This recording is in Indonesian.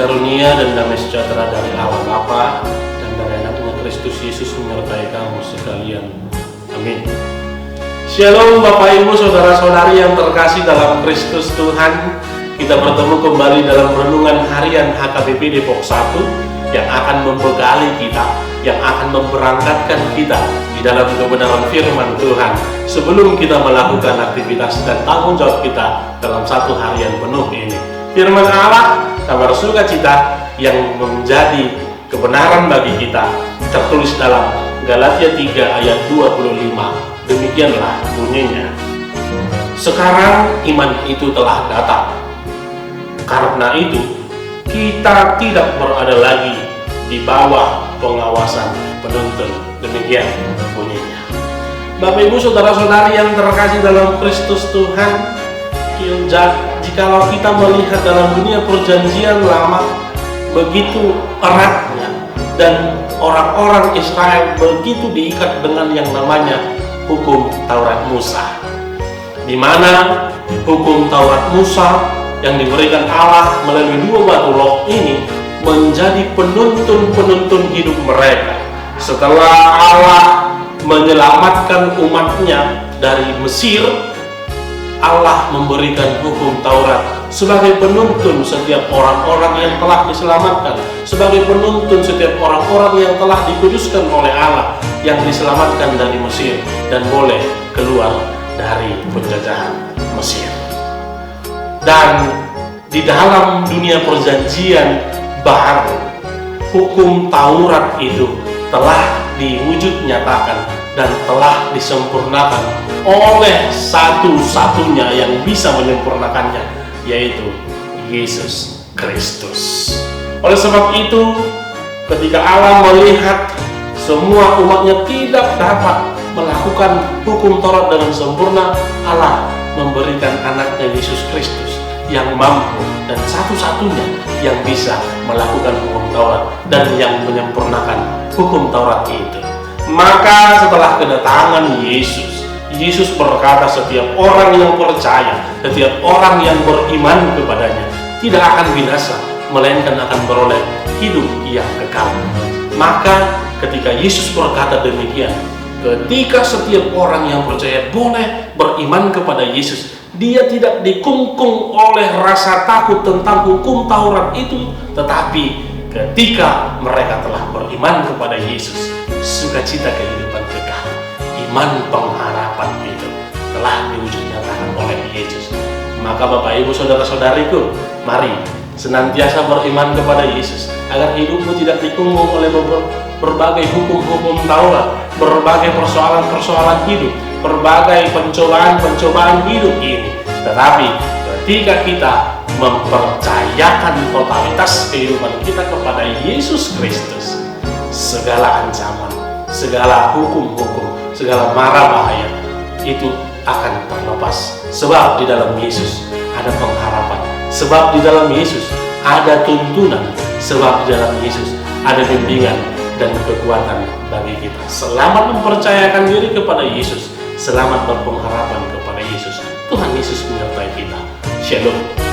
karunia dan damai sejahtera dari Allah Bapa dan dari anaknya Kristus Yesus menyertai kamu sekalian. Amin. Shalom Bapak Ibu Saudara-saudari yang terkasih dalam Kristus Tuhan. Kita bertemu kembali dalam renungan harian HKBP Depok 1 yang akan membekali kita, yang akan memberangkatkan kita di dalam kebenaran firman Tuhan sebelum kita melakukan aktivitas dan tanggung jawab kita dalam satu harian penuh ini. Firman Allah, kabar sukacita yang menjadi kebenaran bagi kita, tertulis dalam Galatia 3 ayat 25. Demikianlah bunyinya. Sekarang iman itu telah datang. Karena itu, kita tidak berada lagi di bawah pengawasan penuntun. Demikian bunyinya. Bapak Ibu Saudara-saudari yang terkasih dalam Kristus Tuhan, jikalau kita melihat dalam dunia perjanjian lama begitu eratnya dan orang-orang Israel begitu diikat dengan yang namanya hukum Taurat Musa, di mana hukum Taurat Musa yang diberikan Allah melalui dua batu loh ini menjadi penuntun hidup mereka. Setelah Allah menyelamatkan umatnya dari Mesir, Allah memberikan hukum Taurat sebagai penuntun setiap orang-orang yang telah diselamatkan, sebagai penuntun setiap orang-orang yang telah dikuduskan oleh Allah, yang diselamatkan dari Mesir dan boleh keluar dari penjajahan Mesir. Dan di dalam dunia perjanjian baru, hukum Taurat itu telah diwujud nyatakan dan telah disempurnakan oleh satu-satunya yang bisa menyempurnakannya, yaitu Yesus Kristus. Oleh sebab itu, ketika Allah melihat semua umatnya tidak dapat melakukan hukum Taurat dengan sempurna, Allah memberikan anaknya Yesus Kristus yang mampu dan satu-satunya yang bisa melakukan hukum Taurat dan yang menyempurnakan hukum Taurat itu. Maka setelah kedatangan Yesus berkata setiap orang yang percaya, setiap orang yang beriman kepadanya tidak akan binasa, melainkan akan beroleh hidup yang kekal. Maka ketika Yesus berkata demikian, ketika setiap orang yang percaya boleh beriman kepada Yesus, dia tidak dikungkung oleh rasa takut tentang hukum Taurat itu, tetapi ketika mereka telah beriman kepada Yesus, sukacita kehidupan kekal, iman pengharapan itu telah diwujud nyatakan oleh Yesus. Maka Bapak Ibu Saudara-saudariku, mari senantiasa beriman kepada Yesus agar hidupmu tidak dikungkung oleh berbagai hukum-hukum Taurat, berbagai persoalan-persoalan hidup, berbagai pencobaan-pencobaan hidup ini. Tetapi ketika kita mempercayakan totalitas kehidupan kita kepada Yesus Kristus, segala ancaman, segala hukum-hukum, segala mara bahaya itu akan terlepas. Sebab di dalam Yesus ada pengharapan, sebab di dalam Yesus ada tuntunan, sebab di dalam Yesus ada bimbingan dan kekuatan bagi kita. Selamat mempercayakan diri kepada Yesus, selamat berpengharapan kepada Yesus. Tuhan Yesus menyertai kita. Shalom.